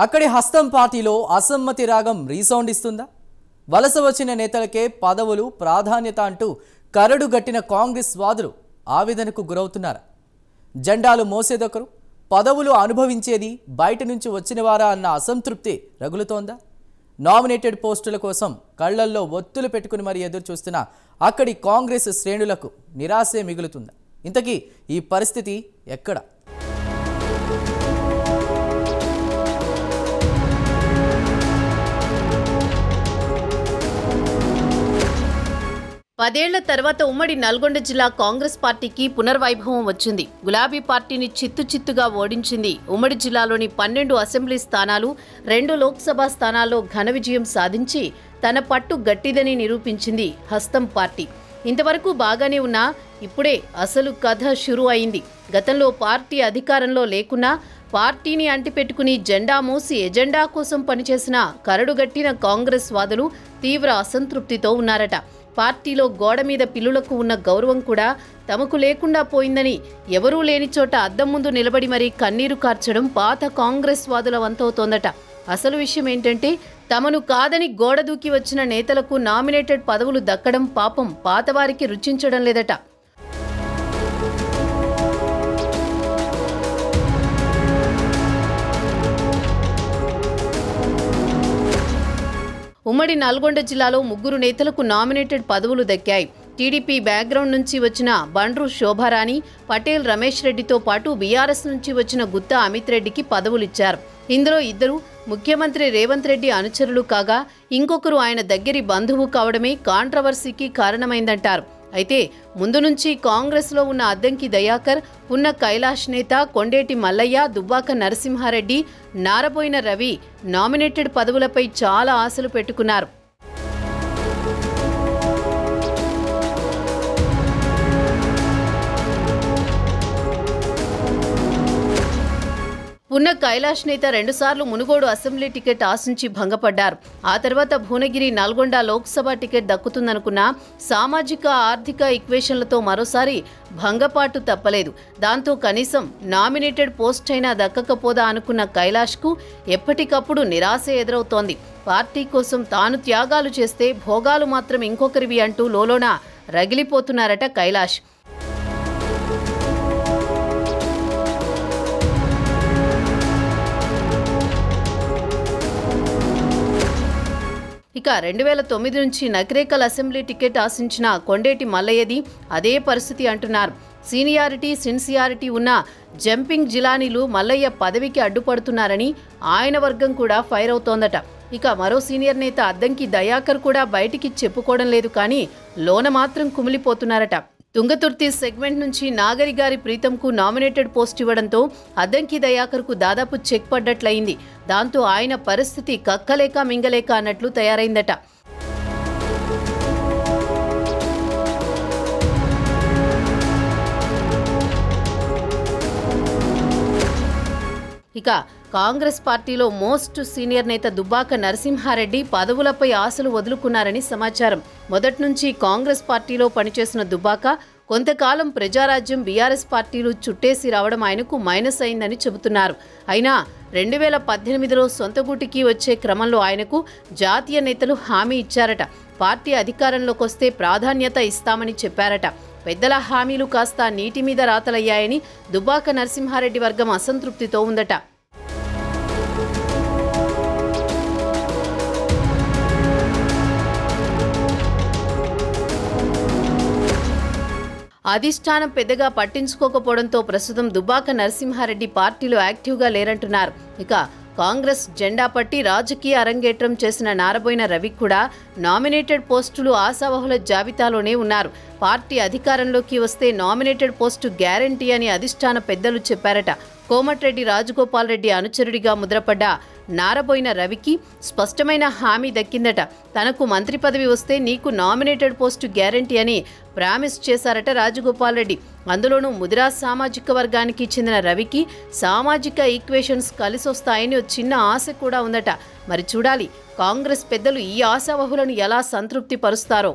అక్కడి హస్తం పార్టీలో అసమ్మతి రాగం రీసౌండ్ ఇస్తుందా? వలస వచ్చిన నేతలకే పదవులు ప్రాధాన్యత అంటూ కరడు గట్టిన కాంగ్రెస్ వాదులు ఆవేదనకు గురవుతున్నారా? జెండాలు మోసేదొకరు, పదవులు అనుభవించేది బయట నుంచి వచ్చినవారా అన్న అసంతృప్తి రగులుతోందా? నామినేటెడ్ పోస్టుల కోసం కళ్లల్లో ఒత్తులు పెట్టుకుని మరీ ఎదురు చూస్తున్న అక్కడి కాంగ్రెస్ శ్రేణులకు నిరాశే మిగులుతుందా? ఇంతకీ ఈ పరిస్థితి ఎక్కడ? పదేళ్ల తర్వాత ఉమ్మడి నల్గొండ జిల్లా కాంగ్రెస్ పార్టీకి పునర్వైభవం వచ్చింది. గులాబీ పార్టీని చిత్తుగా ఓడించింది. ఉమ్మడి జిల్లాలోని 12 అసెంబ్లీ స్థానాలు, 2 లోక్సభ స్థానాల్లో ఘన విజయం సాధించి తన పట్టు గట్టిదని నిరూపించింది హస్తం పార్టీ. ఇంతవరకు బాగానే ఉన్నా ఇప్పుడే అసలు కథ షురు అయింది. గతంలో పార్టీ అధికారంలో లేకున్నా పార్టీని అంటిపెట్టుకుని జెండా మోసి ఎజెండా కోసం పనిచేసిన కరడుగట్టిన కాంగ్రెస్ వాదులు తీవ్ర అసంతృప్తితో ఉన్నారట. పార్టీలో గోడ మీద పిల్లులకు ఉన్న గౌరవం కూడా తమకు లేకుండా పోయిందని ఎవరూ లేని చోట అద్దం ముందు నిలబడి మరీ కన్నీరు కార్చడం పాత కాంగ్రెస్ వాదుల వంతవుతోందట. అసలు విషయం ఏంటంటే తమను కాదని గోడ దూకి వచ్చిన నేతలకు నామినేటెడ్ పదవులు దక్కడం పాపం పాతవారికి రుచించడం లేదట. ఉమ్మడి నల్గొండ జిల్లాలో 3 నేతలకు నామినేటెడ్ పదవులు దక్కాయి. టీడీపీ బ్యాక్గ్రౌండ్ నుంచి వచ్చిన బండ్రు శోభారాణి, పటేల్ రమేష్ రెడ్డితో పాటు బీఆర్ఎస్ నుంచి వచ్చిన గుత్తా అమిత్ రెడ్డికి పదవులిచ్చారు. ఇందులో 2 ముఖ్యమంత్రి రేవంత్ రెడ్డి అనుచరులు కాగా ఇంకొకరు ఆయన దగ్గరి బంధువు కావడమే కాంట్రవర్సీకి కారణమైందంటారు. అయితే ముందు నుంచి కాంగ్రెస్లో ఉన్న అద్దంకి దయాకర్, పున్న కైలాష్ నేత కొండేటి మల్లయ్య, దుబ్బాక నరసింహారెడ్డి, నారబోయిన రవి నామినేటెడ్ పదవులపై చాలా ఆశలు పెట్టుకున్నారు. పున్న కైలాష్ నేత 2 సార్లు మునుగోడు అసెంబ్లీ టికెట్ ఆశించి భంగపడ్డారు. ఆ తర్వాత భువనగిరి, నల్గొండ లోక్సభ టికెట్ దక్కుతుందనుకున్న సామాజిక ఆర్థిక ఈక్వేషన్లతో మరోసారి భంగపాటు తప్పలేదు. దాంతో కనీసం నామినేటెడ్ పోస్ట్ అయినా దక్కకపోదా అనుకున్న కైలాష్కు ఎప్పటికప్పుడు నిరాశ ఎదురవుతోంది. పార్టీ కోసం తాను త్యాగాలు చేస్తే భోగాలు మాత్రం ఇంకొకరివి అంటూ లోలోన రగిలిపోతున్నారట కైలాష్. ఇక 2009 నుంచి నకిరేకల్ అసెంబ్లీ టికెట్ ఆశించిన కొండేటి మల్లయ్యది అదే పరిస్థితి అంటున్నారు. సీనియారిటీ, సిన్సియారిటీ ఉన్న జంపింగ్ జిలానీలు మల్లయ్య పదవికి అడ్డుపడుతున్నారని ఆయన వర్గం కూడా ఫైర్ అవుతోందట. ఇక మరో సీనియర్ నేత అద్దంకి దయాకర్ కూడా బయటికి చెప్పుకోవడం లేదు, కానీ లోన మాత్రం కుమిలిపోతున్నారట. తుంగతుర్తి సెగ్మెంట్ నుంచి నాగరి గారి ప్రీతంకు నామినేటెడ్ పోస్ట్ ఇవ్వడంతో అద్దంకి దయాకర్కు దాదాపు చెక్ పడ్డట్లయింది. దాంతో ఆయన పరిస్థితి కక్కలేక మింగలేక అన్నట్లు తయారైందట. ఇక కాంగ్రెస్ పార్టీలో మోస్ట్ సీనియర్ నేత దుబ్బాక నరసింహారెడ్డి పదవులపై ఆశలు వదులుకున్నారని సమాచారం. మొదటి నుంచి కాంగ్రెస్ పార్టీలో పనిచేసిన దుబ్బాక కొంతకాలం ప్రజారాజ్యం, బీఆర్ఎస్ పార్టీలు చుట్టేసి రావడం ఆయనకు మైనస్ అయిందని చెబుతున్నారు. అయినా 2018లో సొంతగూటికి వచ్చే క్రమంలో ఆయనకు జాతీయ నేతలు హామీ ఇచ్చారట. పార్టీ అధికారంలోకి వస్తే ప్రాధాన్యత ఇస్తామని చెప్పారట. పెద్దల హామీలు కాస్త నీటి మీద రాతలయ్యాయని దుబ్బాక నరసింహారెడ్డి వర్గం అసంతృప్తితో ఉందట. అధిష్టానం పెద్దగా పట్టించుకోకపోవడంతో ప్రస్తుతం దుబ్బాక నరసింహారెడ్డి పార్టీలో యాక్టివ్గా లేరంటున్నారు. ఇక కాంగ్రెస్ జెండా పట్టి రాజకీయ అరంగేట్రం చేసిన నారబోయిన రవి కూడా నామినేటెడ్ పోస్టులు ఆశావహుల జాబితాలోనే ఉన్నారు. పార్టీ అధికారంలోకి వస్తే నామినేటెడ్ పోస్టు గ్యారంటీ అని అధిష్టాన పెద్దలు చెప్పారట. కోమటిరెడ్డి రాజగోపాల్ రెడ్డి అనుచరుడిగా ముద్రపడ్డ నారబోయిన రవికి స్పష్టమైన హామీ దక్కిందట. తనకు మంత్రి పదవి వస్తే నీకు నామినేటెడ్ పోస్టు గ్యారంటీ అని ప్రామిస్ చేశారట రాజగోపాల్ రెడ్డి. అందులోనూ ముదిరా సామాజిక వర్గానికి చెందిన రవికి సామాజిక ఈక్వేషన్స్ కలిసొస్తాయని చిన్న ఆశ కూడా ఉందట. మరి చూడాలి కాంగ్రెస్ పెద్దలు ఈ ఆశావహులను ఎలా సంతృప్తి పరుస్తారో.